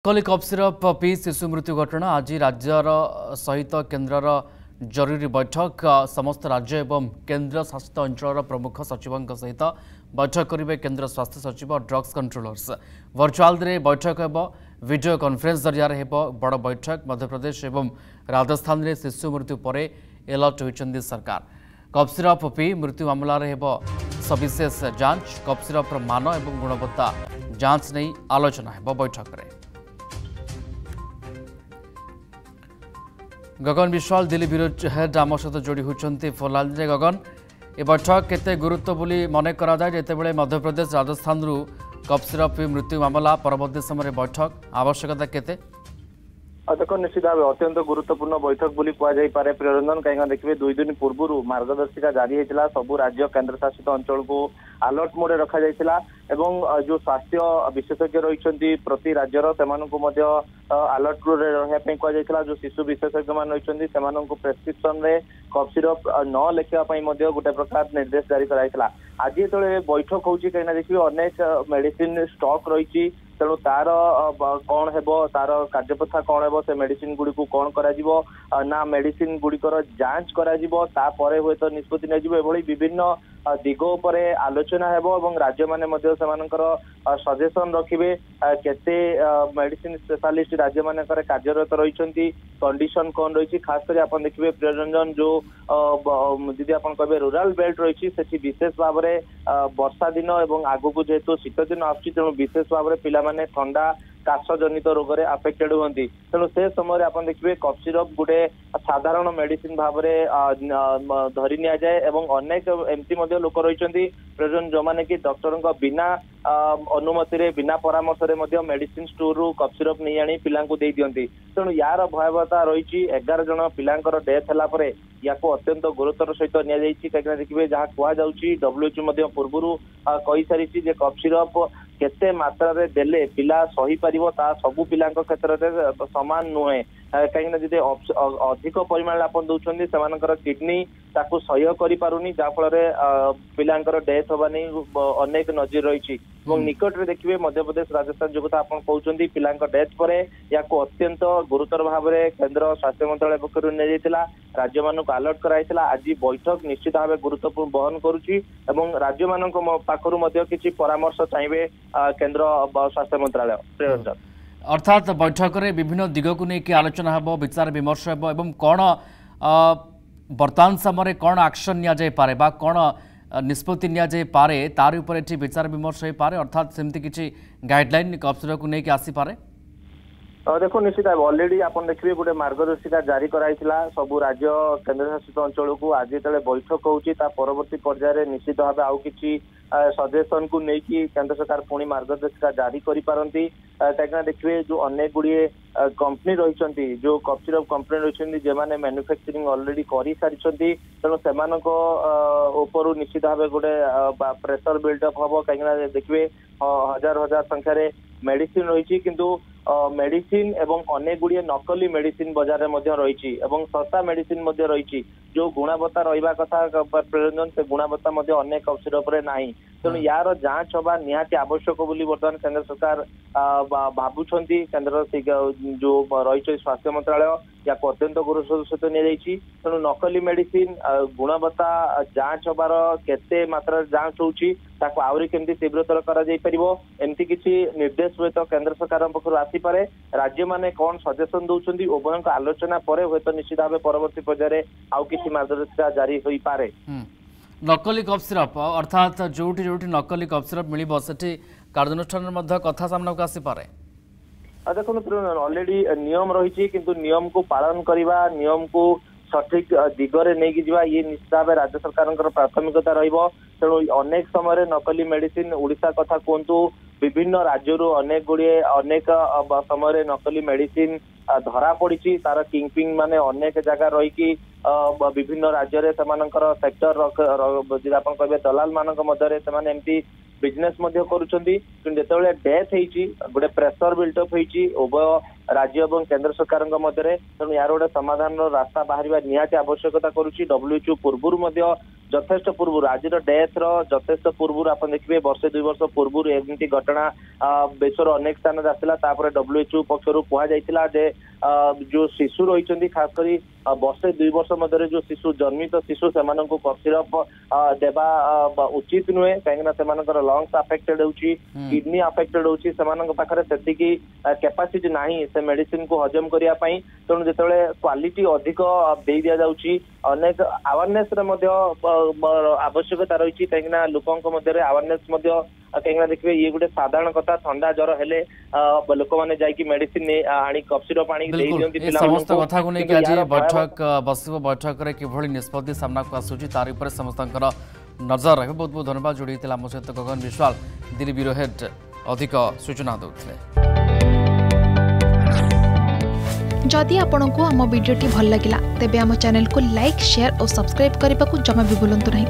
कली cough syrup P शिशु मृत्यु घटना आज राज्यर सहित केन्द्रर जरूरी बैठक समस्त राज्य एवं केन्द्र शासित अंचल प्रमुख सचिवों सहित बैठक करेंगे केन्द्र स्वास्थ्य सचिव ड्रग्स कंट्रोलर्स वर्चुआल बैठक होब वीडियो कॉन्फ्रेंस जरिया बड़ बैठक मध्यप्रदेश एवं राजस्थान में शिशु मृत्यु पर अलर्ट होती सरकार कफ सिरप पी मृत्यु मामलें होब सविशेष जांच कफ सिरप मान और गुणवत्ता जांच नहीं आलोचना होब बैठक में। गगन विश्वाल दिल्ली ब्यूरो हेड आम सहित जोड़ी होती फोन लाइन गगन ए बैठक केते गुरुत्व बोली मन कराए मध्यप्रदेश राजस्थान कफ सिरप मृत्यु मामला परवर्ती समय बैठक आवश्यकता केते देखो निश्चित भाव अत्यंत गुरुत्वपूर्ण बैठक बोली कहुई प्रियरंजन कहीं देखिए 2 दिन पूर्व मार्गदर्शिका जारी होता सबू राज्य केन्द्र शासित अंचल को अलर्ट मोड रखा एवं जो स्वास्थ्य विशेषज्ञ रही प्रति राज्यर से अलर्ट रही कहला जो शिशु विशेषज्ञ मान रही प्रेस्क्रिप्शन रे कफ सिरप न लिखापी गोटे प्रकार निर्देश जारी कराइला आज जो बैठक हो कहीं देखिए अनेक मेडिसिन स्टॉक रही तेणु तार कौन हेब तार कार्यपथा कौन हेब से मेडिसिन गुड़ी को कौन करा ना मेडिसिन गुड़िकर जांच करा हुए तो निष्पत्ति नहीं विभिन्न दिग उपर आलोचना हेब राज्य माने सजेसन रखिए केते मेडिसिन स्पेशलिस्ट राज्य मान कार्यरत रही कंडीशन कौन रही खास कर आप देखिए प्रियरंजन जो दीदी आप कहे रूराल बेल्ट रही विशेष भाव में वर्षा दिन और आगु को जेहेतु शीत दिन आसुची तेणु विशेष भाव में पिला माने ठंडा काश जनित रोग में आफेक्टेड हमें तेणु से समय आप देखिए कफ सिरप गोटे साधारण मेडिसिन भाव में धरी नि जाए अनेक एमती लोक रही जो मैंने कि डॉक्टर बिना अनुमति रे बिना परामर्श रे मेडिसिन स्टोर रु कफ सिरप नहीं आनी पिला दे दियंती तेणु यार भयावहता रही 11 जन पिलांकर डेथ है या अत्यंत गुरुतर सहित कहीं देखिए जहाँ कहुच्छी WHO पूर्व कही सारी कफ सिरप केते मात्रा रे देले पिला सही पारिबो ता सबु पिलांक क्षेत्र रे समान नुहे कहीं जी अधिक परिमाण आप दौरान से किडनी ताकू सह्य करि पारुनी जा फल पिलांकर डेथ होबा नहीं अनेक नजर रही निकट में देखिए मध्यप्रदेश राजस्थान जो आप कहते पिला डेथ पर या अत्यंत गुरुतर भाव में केन्द्र स्वास्थ्य मंत्रालय पक्ष नहीं राज्य मान अलर्ट कराइला आज बैठक निश्चित भाव गुरुत्वपूर्ण बहन करुच्ची राज्य मान पाखर किसी परामर्श चाहिए केन्द्र स्वास्थ्य मंत्रालय अर्थात बैठक में विभिन्न दिग को लेकिन आलोचना हो विचार विमर्श हो कौन वर्तमान समय कौन एक्शन नि कौन निष्पत्ति नि तार उपर विचार विमर्श हो पारे अर्थात सेमती किसी गाइडलाइन कफ सिरप को लेकिन आसीपे देखो निश्चित भाव अलरेडी आप देखिए गोटे मार्गदर्शिका जारी कराइला सबू राज्य केन्द्र शासित अंचल को आज जो बैठक होती परवर्ती पर्यायर निश्चित भाव आउ कि सजेसन को लेकिन केन्द्र सरकार पुणी मार्गदर्शिका जारी करें कहीं देखिए जो अनेक गुड़िए कंपनी रही जो कफ सिरप कंपनी रही जो मैंने मैन्युफैक्चरिंग अलरेडी कर सारी तेणु से निश्चित भाव गोटे प्रेसर बिल्डअप हम कहीं देखिए हजार हजार संख्यार मेडिसिन रही किंतु मेडिसिन एवं अनेक गुड़िए नकली मेडिसिन बाजार में रही सस्ता मेडिसिन रही जो गुणवत्ता रहा कथा प्रयोजन से गुणवत्ता अनेक कफ सिरप ना तेणु यार जांच हवा निहाती आवश्यक बोली बर्तमान केन्द्र सरकार भावुं केन्द्र जो रही स्वास्थ्य मंत्रालय या अत्यंत गुरुत्व सहित नि तेणु नकली मेडिसिन गुणवत्ता जांच हबार केते मात्रा जांच होची ताको आउरी केमती तीव्रतर करा जाई परिबो एमती किछि निर्देश हुए तो केन्द्र सरकार पक्षर आसीपे राज्य माने कौन सजेसन दौरान उभय आलोचना पर हुए तो निश्चित भाव परवर्ती पर्यायर आउ किछि मार्गदर्शिका जारी होई पारे नकली कफ सिरप अर्थात जोटी जोटी नकली कफ सिरप मिलिबो सेठी कार्यानुष्ठान कथा सामना को आसीपे देखो अलरेडी नियम रही किंतु नियम को पालन करवा नियम को सठिक दिगरे नहीं जावा ये निश्चित भाव राज्य सरकार प्राथमिकता तेणु अनेक समय नकली मेडिसिन ओडिशा कथा कहतु विभिन्न राज्य अनेक गुड़िए अनेक समय नकली मेडिसिन धरा पड़ी तार किंगपिंग माने अनेक जगह रही विभिन्न राज्य सेक्टर कहे दलाल मान एमती बिजनेस करुछंती जेतेबेले डेथ होईची गोटे प्रेशर बिल्टअप होईची उभय राज्य और केंद्र सरकार मध्य तेणु यार गोटे समाधान रास्ता बाहर निहाती आवश्यकता करुच्ची WHO पूर्व यथेष्ट पूर्व आज डेथ रथेष्ट पूर्व आप देखिए वर्षे 2 वर्ष पूर्व एमती घटना विश्वर अनेक स्थान आसाला WHO पक्षर कहुला जो शिशु रही खासकर वर्षे 2 वर्ष मध्य जो शिशु जन्मित शिशु से कफ सिरप देवा उचित नुहे कहीं लंग्स अफेक्टेड होची किडनी अफेक्टेड होची पाखे कैपेसिटी नहीं से मेडिसिन को हजम करने तेणु जो क्वालिटी अधिक दे दि जाऊँगी अनेक अवेयरनेस आवश्यकता रही कहीं लोकों मध्य अवेयरनेस कहीं देखिए ये गोटे साधारण कथा ठंडा जर हेले लोक मैंने जाकि मेडिसिन आनी कफ सिरप आनी समस्त कथा को लेकिन आज बैठक बस बैठक में किभली निष्पत्ति सामना को आसूची तार पर समस्त नजर रहे। बहुत बहुत धन्यवाद जोड़ी आम सहित गगन विश्वाल दिल्ली ब्यूरो हेड अधिक सूचना देते। जदि आपंक आम भिडी भल लगा तेब आम चैनल को लाइक शेयर और सब्सक्राइब करने को जमा भी भूलु नहीं।